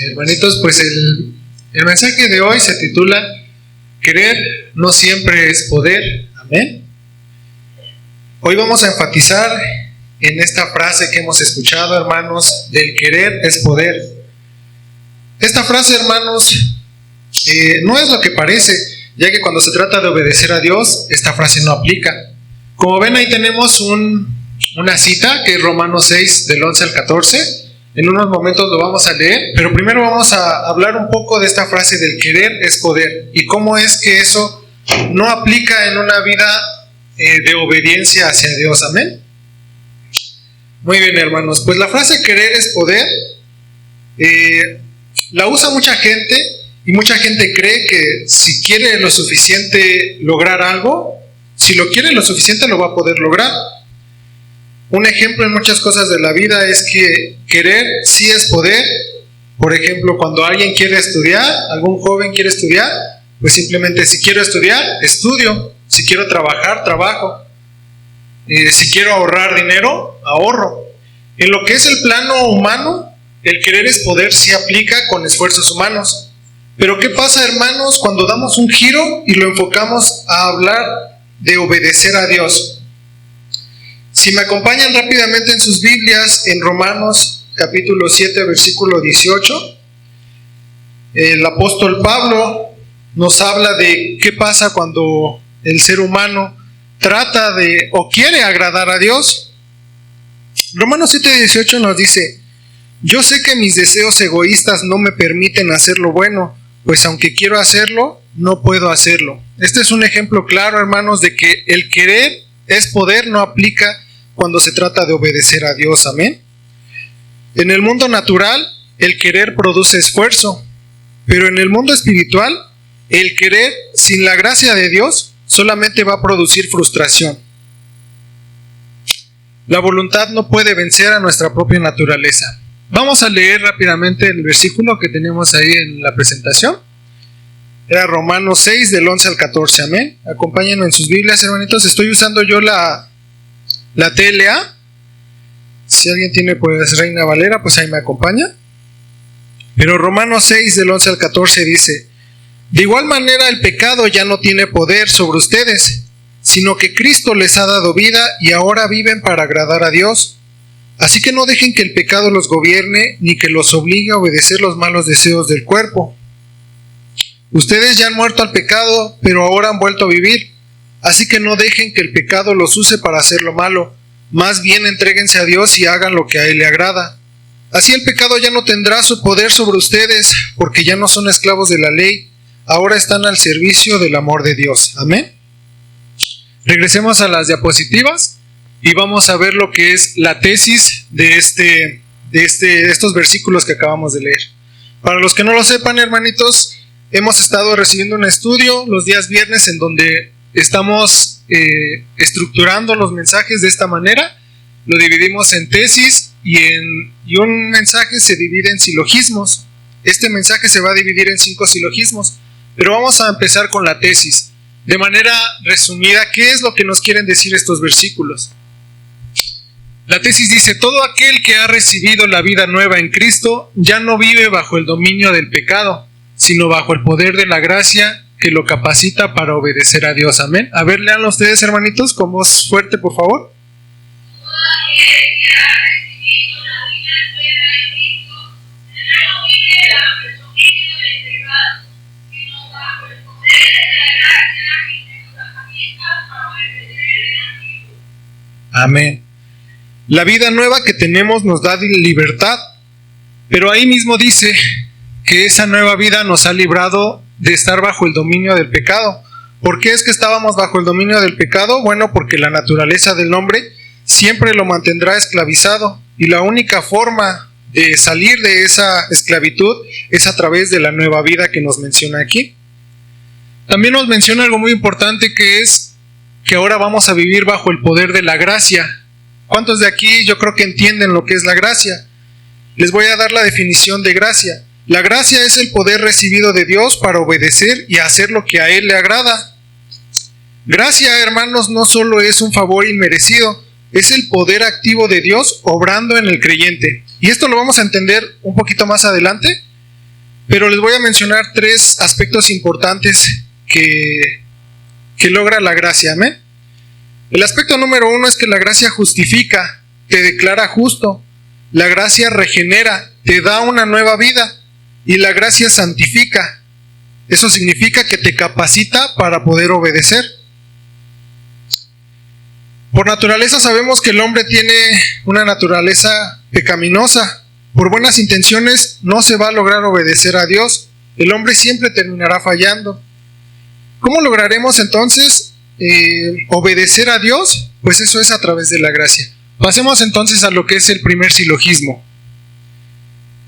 Hermanitos, pues el mensaje de hoy se titula Querer no siempre es poder. Amén. Hoy vamos a enfatizar en esta frase que hemos escuchado, hermanos, del querer es poder. Esta frase, hermanos, no es lo que parece, ya que cuando se trata de obedecer a Dios, esta frase no aplica. Como ven, ahí tenemos una cita que es Romanos 6, del 11 al 14. En unos momentos lo vamos a leer, pero primero vamos a hablar un poco de esta frase del querer es poder y cómo es que eso no aplica en una vida de obediencia hacia Dios. Amén. Muy bien, hermanos, pues la frase querer es poder la usa mucha gente y mucha gente cree que si quiere lo suficiente lograr algo, si lo quiere lo suficiente lo va a poder lograr. Un ejemplo en muchas cosas de la vida es que querer sí es poder. Por ejemplo, cuando alguien quiere estudiar, algún joven quiere estudiar, pues simplemente si quiero estudiar, estudio. Si quiero trabajar, trabajo. Si quiero ahorrar dinero, ahorro. En lo que es el plano humano, el querer es poder sí aplica con esfuerzos humanos. Pero ¿qué pasa, hermanos, cuando damos un giro y lo enfocamos a hablar de obedecer a Dios? Si me acompañan rápidamente en sus Biblias, en Romanos capítulo 7, versículo 18, el apóstol Pablo nos habla de qué pasa cuando el ser humano trata de o quiere agradar a Dios. Romanos 7, 18 nos dice: yo sé que mis deseos egoístas no me permiten hacer lo bueno, pues aunque quiero hacerlo, no puedo hacerlo. Este es un ejemplo claro, hermanos, de que el querer es poder, no aplica cuando se trata de obedecer a Dios. Amén. En el mundo natural, el querer produce esfuerzo, pero en el mundo espiritual, el querer sin la gracia de Dios solamente va a producir frustración. La voluntad no puede vencer a nuestra propia naturaleza. Vamos a leer rápidamente el versículo que tenemos ahí en la presentación. Era Romanos 6, del 11 al 14. Amén. Acompáñenme en sus Biblias, hermanitos. Estoy usando yo la TLA. Si alguien tiene pues Reina Valera, pues ahí me acompaña. Pero Romanos 6, del 11 al 14 dice: de igual manera el pecado ya no tiene poder sobre ustedes, sino que Cristo les ha dado vida y ahora viven para agradar a Dios. Así que no dejen que el pecado los gobierne ni que los obligue a obedecer los malos deseos del cuerpo. Ustedes ya han muerto al pecado, pero ahora han vuelto a vivir. Así que no dejen que el pecado los use para hacer lo malo. Más bien entréguense a Dios y hagan lo que a Él le agrada. Así el pecado ya no tendrá su poder sobre ustedes, porque ya no son esclavos de la ley. Ahora están al servicio del amor de Dios. Amén. Regresemos a las diapositivas y vamos a ver lo que es la tesis de estos versículos que acabamos de leer. Para los que no lo sepan, hermanitos, hemos estado recibiendo un estudio los días viernes en donde estamos estructurando los mensajes de esta manera. Lo dividimos en tesis y un mensaje se divide en silogismos. Este mensaje se va a dividir en 5 silogismos, pero vamos a empezar con la tesis. De manera resumida, ¿qué es lo que nos quieren decir estos versículos? La tesis dice: todo aquel que ha recibido la vida nueva en Cristo ya no vive bajo el dominio del pecado, sino bajo el poder de la gracia que lo capacita para obedecer a Dios. Amén. A ver, leanlo ustedes, hermanitos, con voz fuerte, por favor. Amén. La vida nueva que tenemos nos da libertad, pero ahí mismo dice que esa nueva vida nos ha librado de estar bajo el dominio del pecado. ¿Por qué es que estábamos bajo el dominio del pecado? Bueno, porque la naturaleza del hombre siempre lo mantendrá esclavizado, y la única forma de salir de esa esclavitud es a través de la nueva vida que nos menciona aquí. También nos menciona algo muy importante, que es que ahora vamos a vivir bajo el poder de la gracia. ¿Cuántos de aquí yo creo que entienden lo que es la gracia? Les voy a dar la definición de gracia. La gracia es el poder recibido de Dios para obedecer y hacer lo que a Él le agrada. Gracia, hermanos, no solo es un favor inmerecido, es el poder activo de Dios obrando en el creyente. Y esto lo vamos a entender un poquito más adelante, Pero les voy a mencionar 3 aspectos importantes que logra la gracia. Amén. El aspecto número 1 es que la gracia justifica, te declara justo. La gracia regenera, te da una nueva vida. Y la gracia santifica. Eso significa que te capacita para poder obedecer. Por naturaleza sabemos que el hombre tiene una naturaleza pecaminosa. Por buenas intenciones no se va a lograr obedecer a Dios. El hombre siempre terminará fallando. ¿Cómo lograremos entonces obedecer a Dios? Pues eso es a través de la gracia. Pasemos entonces a lo que es el primer silogismo.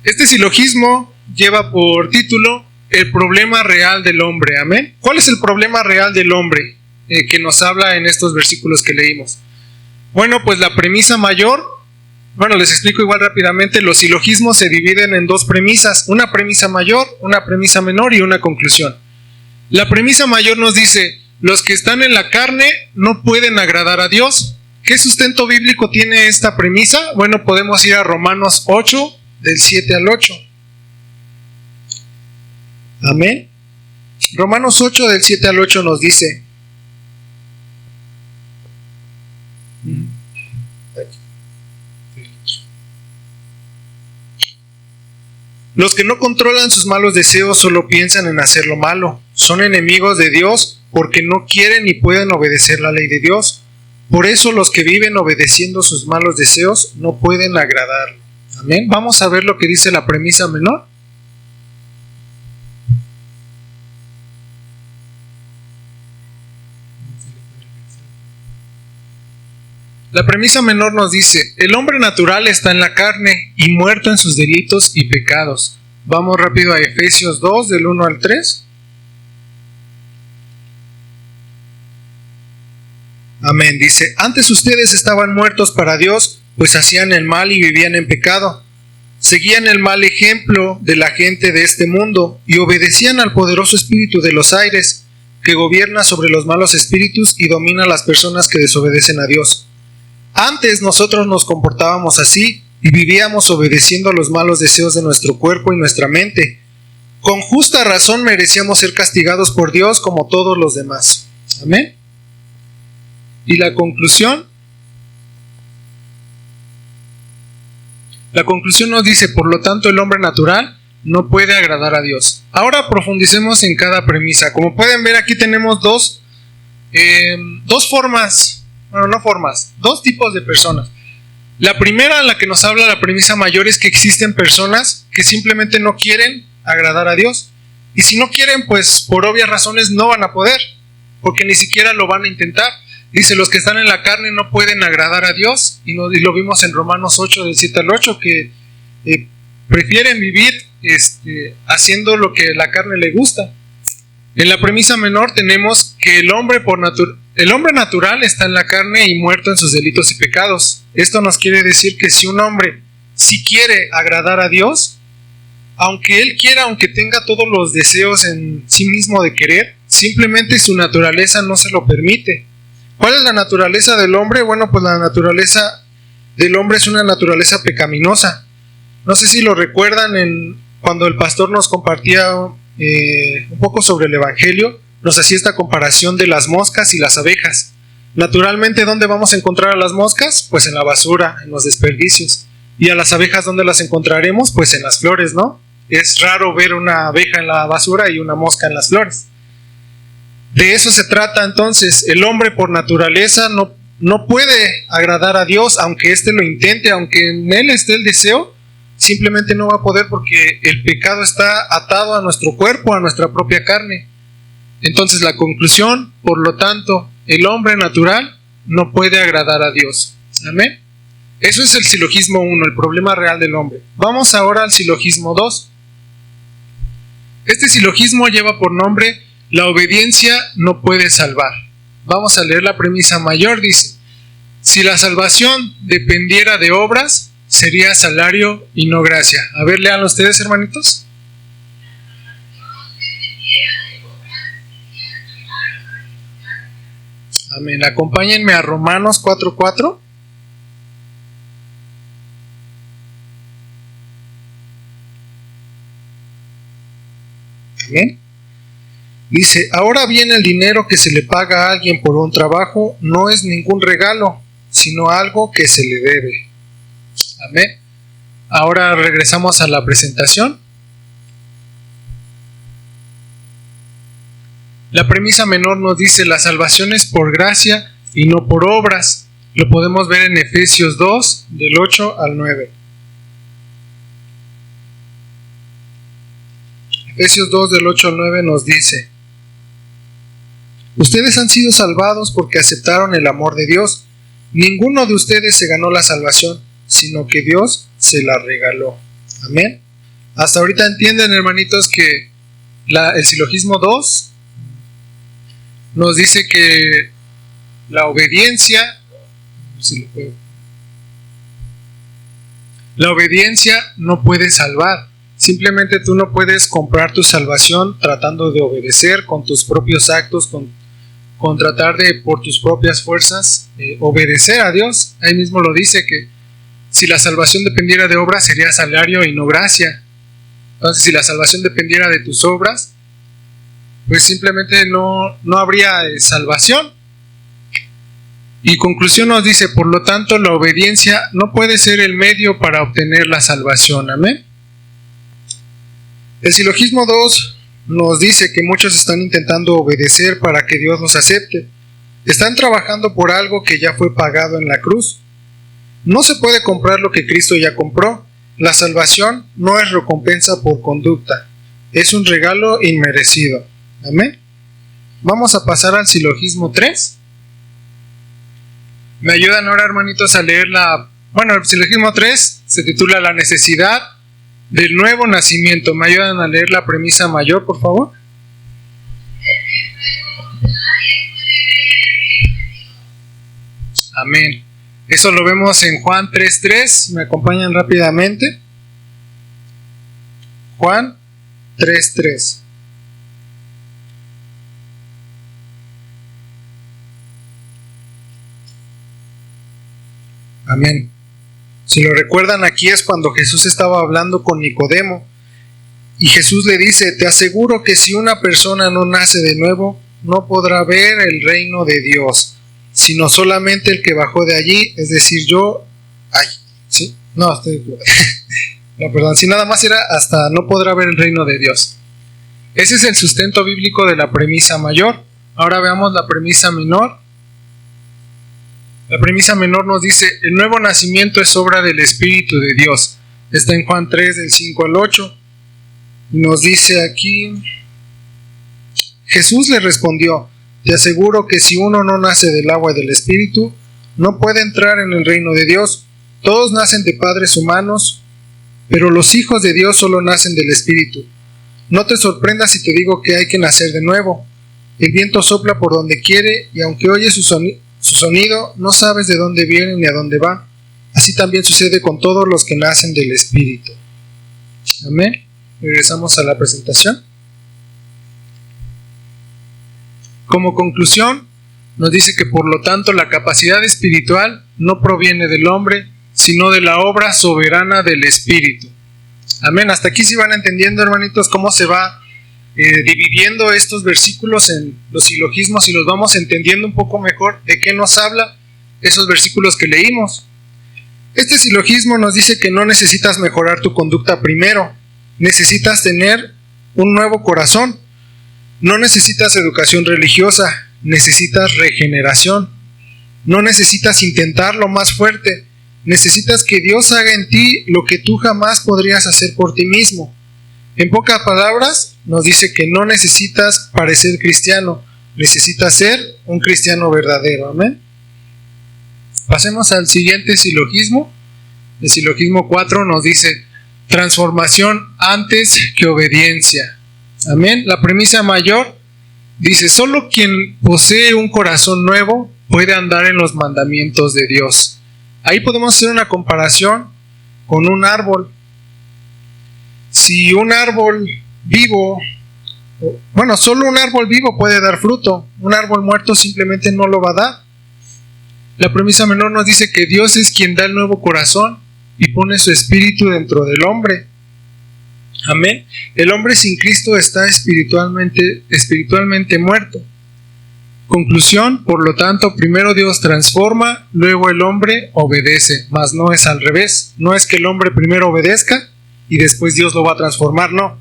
Este silogismo lleva por título el problema real del hombre. Amén. ¿Cuál es el problema real del hombre que nos habla en estos versículos que leímos? Bueno, pues la premisa mayor, les explico igual rápidamente. Los silogismos se dividen en 2 premisas, una premisa mayor, una premisa menor y una conclusión. La premisa mayor nos dice: los que están en la carne no pueden agradar a Dios. ¿Qué sustento bíblico tiene esta premisa? Bueno, podemos ir a Romanos 8, del 7 al 8. Amén. Romanos 8, del 7 al 8 nos dice: los que no controlan sus malos deseos solo piensan en hacer lo malo. Son enemigos de Dios porque no quieren ni pueden obedecer la ley de Dios. Por eso los que viven obedeciendo sus malos deseos no pueden agradarlo. Amén. Vamos a ver lo que dice la premisa menor. La premisa menor nos dice: el hombre natural está en la carne y muerto en sus delitos y pecados. Vamos rápido a Efesios 2, del 1 al 3. Amén. Dice: antes ustedes estaban muertos para Dios, pues hacían el mal y vivían en pecado. Seguían el mal ejemplo de la gente de este mundo y obedecían al poderoso espíritu de los aires, que gobierna sobre los malos espíritus y domina a las personas que desobedecen a Dios. Antes nosotros nos comportábamos así y vivíamos obedeciendo a los malos deseos de nuestro cuerpo y nuestra mente. Con justa razón merecíamos ser castigados por Dios como todos los demás. Amén. ¿Y la conclusión? La conclusión nos dice: por lo tanto, el hombre natural no puede agradar a Dios. Ahora profundicemos en cada premisa. Como pueden ver, aquí tenemos dos tipos de personas. La primera, la que nos habla la premisa mayor, es que existen personas que simplemente no quieren agradar a Dios. Y si no quieren, pues por obvias razones no van a poder, porque ni siquiera lo van a intentar. Dice: los que están en la carne no pueden agradar a Dios. Y lo vimos en Romanos 8, del 7 al 8, que prefieren vivir haciendo lo que la carne le gusta. En la premisa menor tenemos que el hombre natural está en la carne y muerto en sus delitos y pecados. Esto nos quiere decir que si un hombre quiere agradar a Dios, aunque él quiera, aunque tenga todos los deseos en sí mismo de querer, simplemente su naturaleza no se lo permite. ¿Cuál es la naturaleza del hombre? Bueno, pues la naturaleza del hombre es una naturaleza pecaminosa. No sé si lo recuerdan cuando el pastor nos compartía un poco sobre el Evangelio, nos hacía esta comparación de las moscas y las abejas. Naturalmente, ¿dónde vamos a encontrar a las moscas? Pues en la basura, en los desperdicios. ¿Y a las abejas dónde las encontraremos? Pues en las flores, ¿no? Es raro ver una abeja en la basura y una mosca en las flores. De eso se trata entonces. El hombre por naturaleza no puede agradar a Dios, aunque éste lo intente, aunque en él esté el deseo, simplemente no va a poder, porque el pecado está atado a nuestro cuerpo, a nuestra propia carne. Entonces la conclusión: por lo tanto, el hombre natural no puede agradar a Dios. Amén. Eso es el silogismo 1, el problema real del hombre. Vamos ahora al silogismo 2. Este silogismo lleva por nombre: la obediencia no puede salvar. Vamos a leer la premisa mayor. Dice: si la salvación dependiera de obras, sería salario y no gracia. A ver, lean ustedes, hermanitos. Amén. Acompáñenme a Romanos 4:4. Amén. Dice, ahora bien, el dinero que se le paga a alguien por un trabajo no es ningún regalo, sino algo que se le debe. Amén. Ahora regresamos a la presentación. La premisa menor nos dice, la salvación es por gracia y no por obras. Lo podemos ver en Efesios 2, del 8 al 9. Efesios 2, del 8 al 9 nos dice, ustedes han sido salvados porque aceptaron el amor de Dios. Ninguno de ustedes se ganó la salvación, sino que Dios se la regaló. Amén. Hasta ahorita entienden, hermanitos, que el silogismo 2 nos dice que la obediencia no puede salvar. Simplemente tú no puedes comprar tu salvación tratando de obedecer con tus propios actos, con tratar de por tus propias fuerzas obedecer a Dios. Ahí mismo lo dice que si la salvación dependiera de obras sería salario y no gracia. Entonces si la salvación dependiera de tus obras, pues simplemente no habría salvación. Y conclusión nos dice, por lo tanto, la obediencia no puede ser el medio para obtener la salvación. Amén. El silogismo 2 nos dice que muchos están intentando obedecer para que Dios los acepte. Están trabajando por algo que ya fue pagado en la cruz. No se puede comprar lo que Cristo ya compró. La salvación no es recompensa por conducta. Es un regalo inmerecido. Amén. Vamos a pasar al silogismo 3. Me ayudan ahora, hermanitos, a leer el silogismo 3 se titula La necesidad del nuevo nacimiento. ¿Me ayudan a leer la premisa mayor, por favor? Amén. Eso lo vemos en Juan 3:3. ¿Me acompañan rápidamente? Juan 3:3. Amén. Si lo recuerdan, aquí es cuando Jesús estaba hablando con Nicodemo y Jesús le dice, te aseguro que si una persona no nace de nuevo, no podrá ver el reino de Dios, sino solamente el que bajó de allí, es decir, yo. ¿Sí? No, perdón, si nada más era hasta no podrá ver el reino de Dios. Ese es el sustento bíblico de la premisa mayor. Ahora veamos la premisa menor. La premisa menor nos dice, el nuevo nacimiento es obra del Espíritu de Dios. Está en Juan 3, del 5 al 8. Nos dice aquí, Jesús le respondió, te aseguro que si uno no nace del agua y del Espíritu, no puede entrar en el reino de Dios. Todos nacen de padres humanos, pero los hijos de Dios solo nacen del Espíritu. No te sorprendas si te digo que hay que nacer de nuevo. El viento sopla por donde quiere y aunque oyes su sonido, no sabes de dónde viene ni a dónde va. Así también sucede con todos los que nacen del Espíritu. Amén. Regresamos a la presentación. Como conclusión, nos dice que por lo tanto la capacidad espiritual no proviene del hombre, sino de la obra soberana del Espíritu. Amén. Hasta aquí sí van entendiendo, hermanitos, cómo se va dividiendo estos versículos en los silogismos y los vamos entendiendo un poco mejor de qué nos habla esos versículos que leímos. Este silogismo nos dice que no necesitas mejorar tu conducta primero, necesitas tener un nuevo corazón. No necesitas educación religiosa, necesitas regeneración. No necesitas intentarlo más fuerte, necesitas que Dios haga en ti lo que tú jamás podrías hacer por ti mismo. En pocas palabras, nos dice que no necesitas parecer cristiano, necesitas ser un cristiano verdadero. Amén. Pasemos al siguiente silogismo. El silogismo 4 nos dice transformación antes que obediencia. Amén. La premisa mayor dice, solo quien posee un corazón nuevo puede andar en los mandamientos de Dios. Ahí podemos hacer una comparación con un árbol. Si un árbol vivo, solo un árbol vivo puede dar fruto. Un árbol muerto simplemente no lo va a dar. La premisa menor nos dice que Dios es quien da el nuevo corazón y pone su espíritu dentro del hombre. Amén. El hombre sin Cristo está espiritualmente muerto. Conclusión, por lo tanto, primero Dios transforma, luego el hombre obedece, mas no es al revés. No es que el hombre primero obedezca y después Dios lo va a transformar, no.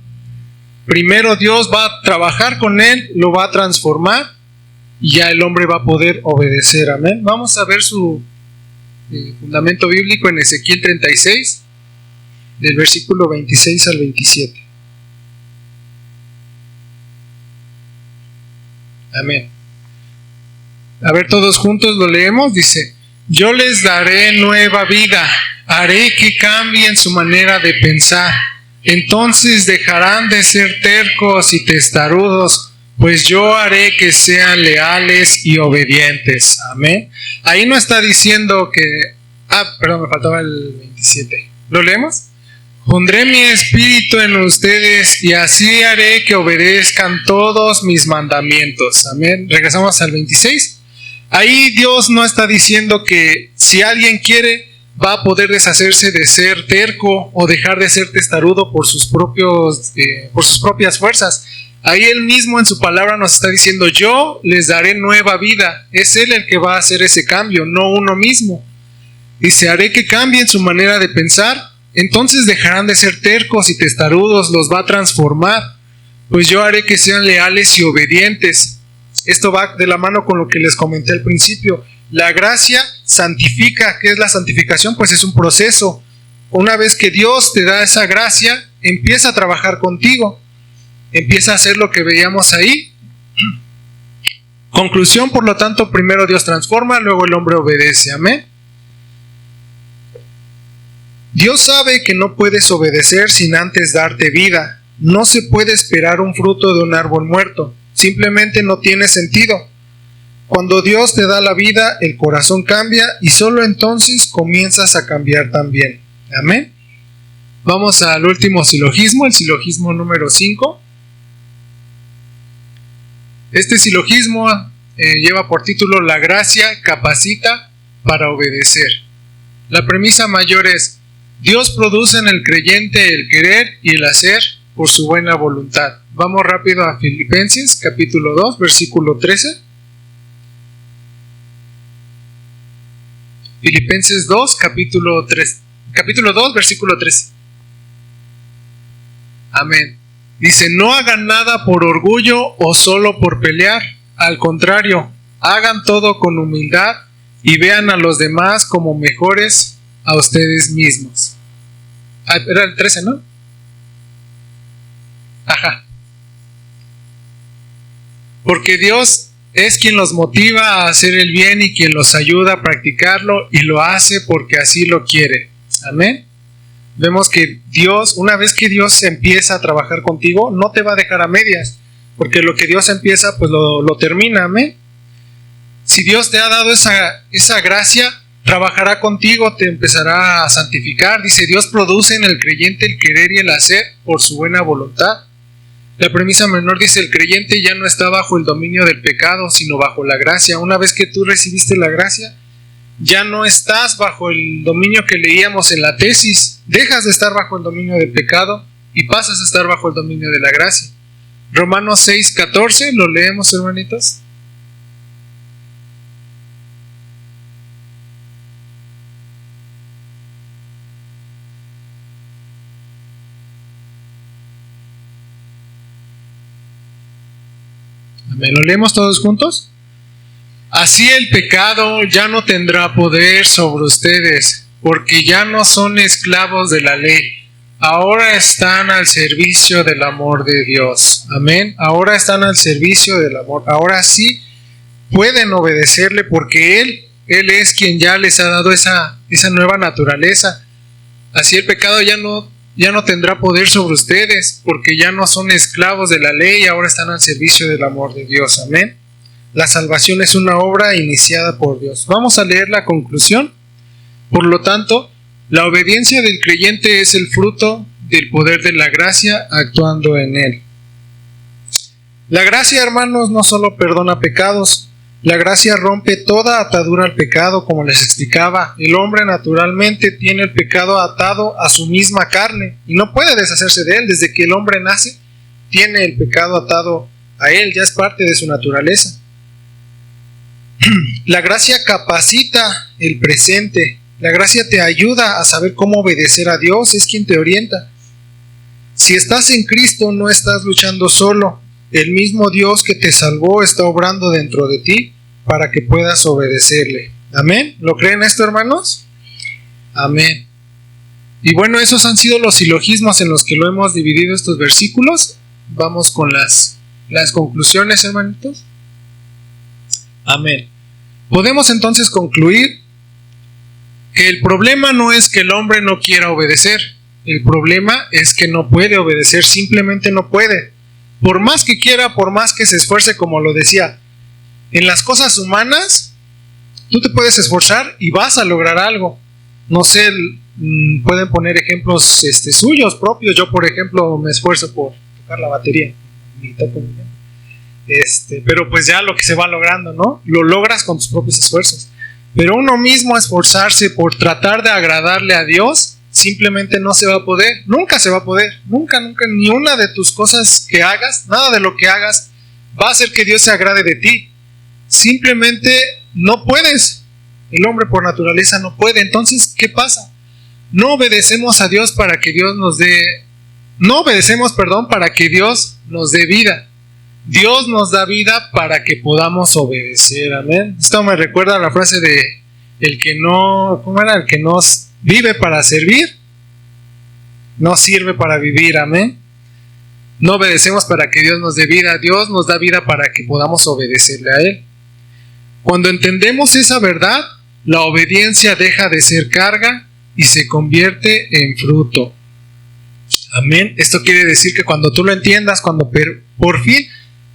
Primero Dios va a trabajar con él, lo va a transformar y ya el hombre va a poder obedecer. Amén. Vamos a ver su fundamento bíblico en Ezequiel 36, del versículo 26 al 27. Amén. A ver, todos juntos lo leemos. Dice: yo les daré nueva vida, haré que cambien su manera de pensar. Entonces dejarán de ser tercos y testarudos, pues yo haré que sean leales y obedientes. Amén. Ahí no está diciendo que... perdón, me faltaba el 27. ¿Lo leemos? Pondré mi espíritu en ustedes y así haré que obedezcan todos mis mandamientos. Amén. Regresamos al 26. Ahí Dios no está diciendo que si alguien quiere va a poder deshacerse de ser terco o dejar de ser testarudo por sus propias fuerzas. Ahí Él mismo en su palabra nos está diciendo: yo les daré nueva vida. Es Él el que va a hacer ese cambio, no uno mismo. Dice: haré que cambien su manera de pensar. Entonces dejarán de ser tercos y testarudos, los va a transformar. Pues yo haré que sean leales y obedientes. Esto va de la mano con lo que les comenté al principio. La gracia santifica. ¿Qué es la santificación? Pues es un proceso. Una vez que Dios te da esa gracia, empieza a trabajar contigo. Empieza a hacer lo que veíamos ahí. Conclusión, por lo tanto, primero Dios transforma, luego el hombre obedece. Amén. Dios sabe que no puedes obedecer sin antes darte vida. No se puede esperar un fruto de un árbol muerto. Simplemente no tiene sentido. Cuando Dios te da la vida, el corazón cambia y solo entonces comienzas a cambiar también. Amén. Vamos al último silogismo, el silogismo número 5. Este silogismo lleva por título: la gracia capacita para obedecer. La premisa mayor es: Dios produce en el creyente el querer y el hacer por su buena voluntad. Vamos rápido a Filipenses capítulo 2, versículo 13. Filipenses 2, capítulo 2, versículo 13. Amén. Dice: no hagan nada por orgullo o solo por pelear. Al contrario, hagan todo con humildad y vean a los demás como mejores a ustedes mismos. Era el 13, ¿no? Ajá. Porque Dios es quien los motiva a hacer el bien y quien los ayuda a practicarlo, y lo hace porque así lo quiere. Amén. Vemos que Dios, una vez que Dios empieza a trabajar contigo, no te va a dejar a medias, porque lo que Dios empieza, pues lo termina. Amén. Si Dios te ha dado esa gracia, trabajará contigo, te empezará a santificar. Dice: Dios produce en el creyente el querer y el hacer por su buena voluntad. La premisa menor dice: el creyente ya no está bajo el dominio del pecado, sino bajo la gracia. Una vez que tú recibiste la gracia, ya no estás bajo el dominio que leíamos en la tesis. Dejas de estar bajo el dominio del pecado y pasas a estar bajo el dominio de la gracia. Romanos 6:14, ¿lo leemos, hermanitos? Amén. ¿Lo leemos todos juntos? Así el pecado ya no tendrá poder sobre ustedes, porque ya no son esclavos de la ley. Ahora están al servicio del amor de Dios. Amén. Ahora están al servicio del amor. Ahora sí pueden obedecerle, porque Él es quien ya les ha dado esa nueva naturaleza. Así el pecado ya no tendrá poder sobre ustedes, porque ya no son esclavos de la ley, ahora están al servicio del amor de Dios. Amén. La salvación es una obra iniciada por Dios. Vamos a leer la conclusión. Por lo tanto, la obediencia del creyente es el fruto del poder de la gracia actuando en él. La gracia, hermanos, no solo perdona pecados, La gracia rompe toda atadura al pecado, como les explicaba. El hombre naturalmente tiene el pecado atado a su misma carne y no puede deshacerse de él. Desde que el hombre nace, tiene el pecado atado a él, ya es parte de su naturaleza. La gracia capacita el presente. La gracia te ayuda a saber cómo obedecer a Dios, es quien te orienta. Si estás en Cristo, no estás luchando solo. El mismo Dios que te salvó está obrando dentro de ti para que puedas obedecerle. ¿Amén? ¿Lo creen esto, hermanos? Amén. Y bueno, esos han sido los silogismos en los que lo hemos dividido estos versículos. Vamos con las conclusiones, hermanitos. Amén. Podemos entonces concluir que el problema no es que el hombre no quiera obedecer. El problema es que no puede obedecer, simplemente no puede. Por más que quiera, por más que se esfuerce, como lo decía, en las cosas humanas, tú te puedes esforzar y vas a lograr algo. No sé, pueden poner ejemplos suyos propios. Yo, por ejemplo, me esfuerzo por tocar la batería. Pero pues ya lo que se va logrando, ¿no? Lo logras con tus propios esfuerzos. Pero uno mismo esforzarse por tratar de agradarle a Dios, simplemente no se va a poder. Nunca se va a poder. Nunca, ni una de tus cosas que hagas, nada de lo que hagas, va a hacer que Dios se agrade de ti. Simplemente no puedes. El hombre por naturaleza no puede. Entonces, ¿qué pasa? No obedecemos a Dios para que Dios nos dé... No obedecemos, para que Dios nos dé vida. Dios nos da vida para que podamos obedecer. Amén. Esto me recuerda a la frase de el que no... ¿Cómo era? El que no vive para servir, no sirve para vivir. Amén. No obedecemos para que Dios nos dé vida. Dios nos da vida para que podamos obedecerle a Él. Cuando entendemos esa verdad, la obediencia deja de ser carga y se convierte en fruto. Amén. Esto quiere decir que cuando tú lo entiendas, cuando por fin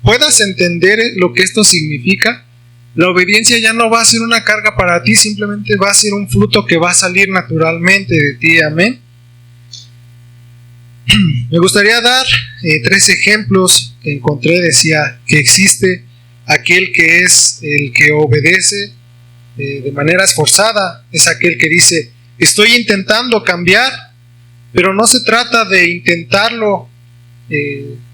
puedas entender lo que esto significa, la obediencia ya no va a ser una carga para ti, simplemente va a ser un fruto que va a salir naturalmente de ti. Amén. Me gustaría dar 3 ejemplos que encontré. Decía que existe aquel que es el que obedece de manera esforzada. Es aquel que dice, estoy intentando cambiar, pero no se trata de intentarlo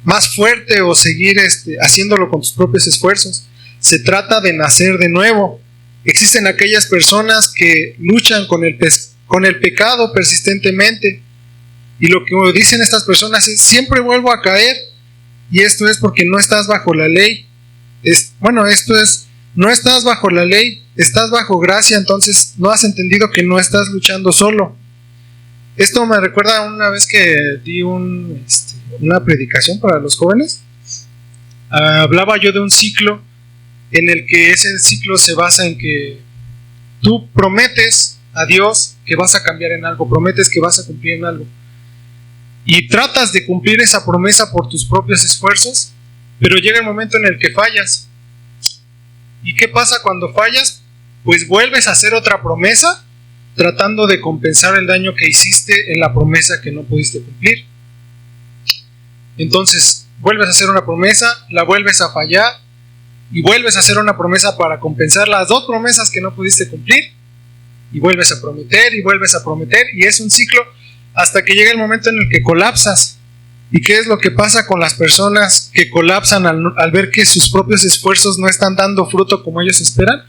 más fuerte o seguir haciéndolo con tus propios esfuerzos. Se trata de nacer de nuevo. Existen aquellas personas que luchan con el pecado persistentemente, y lo que dicen estas personas es, siempre vuelvo a caer, y esto es porque no estás bajo la ley. No estás bajo la ley, estás bajo gracia, entonces no has entendido que no estás luchando solo. Esto me recuerda a una vez que di una predicación para los jóvenes. Hablaba yo de un ciclo en el que ese ciclo se basa en que tú prometes a Dios que vas a cambiar en algo, prometes que vas a cumplir en algo, y tratas de cumplir esa promesa por tus propios esfuerzos, pero llega el momento en el que fallas. ¿Y qué pasa cuando fallas? Pues vuelves a hacer otra promesa, tratando de compensar el daño que hiciste en la promesa que no pudiste cumplir. Entonces, vuelves a hacer una promesa, la vuelves a fallar, y vuelves a hacer una promesa para compensar las 2 promesas que no pudiste cumplir, y vuelves a prometer, y es un ciclo hasta que llega el momento en el que colapsas. ¿Y qué es lo que pasa con las personas que colapsan al ver que sus propios esfuerzos no están dando fruto como ellos esperan?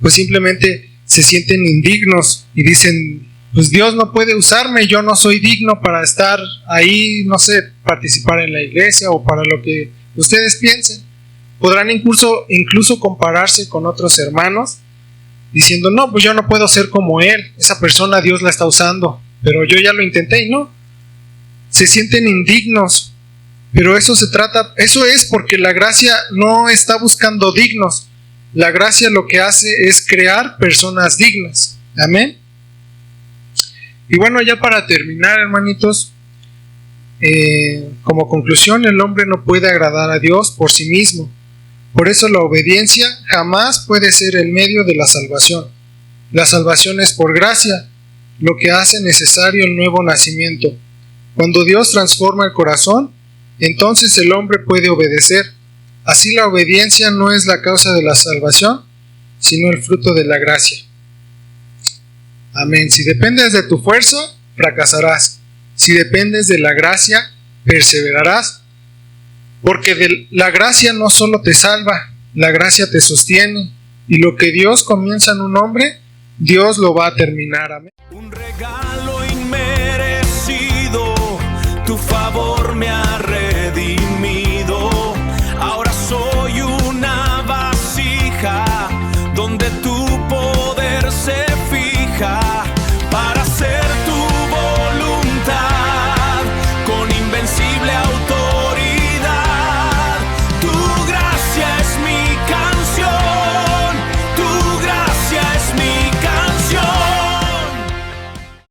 Pues simplemente se sienten indignos y dicen, pues Dios no puede usarme, yo no soy digno para estar ahí, no sé, participar en la iglesia o para lo que ustedes piensen. Podrán incluso compararse con otros hermanos diciendo, no, pues yo no puedo ser como él, esa persona Dios la está usando, pero yo ya lo intenté y no. Se sienten indignos, pero eso es porque la gracia no está buscando dignos. La gracia lo que hace es crear personas dignas. Amén. Y bueno, ya para terminar, hermanitos, como conclusión, el hombre no puede agradar a Dios por sí mismo. Por eso la obediencia jamás puede ser el medio de la salvación. La salvación es por gracia, lo que hace necesario el nuevo nacimiento. Cuando Dios transforma el corazón, entonces el hombre puede obedecer. Así la obediencia no es la causa de la salvación, sino el fruto de la gracia. Amén. Si dependes de tu fuerza, fracasarás. Si dependes de la gracia, perseverarás. Porque la gracia no solo te salva, la gracia te sostiene. Y lo que Dios comienza en un hombre, Dios lo va a terminar. Amén. Un regalo inmerecido.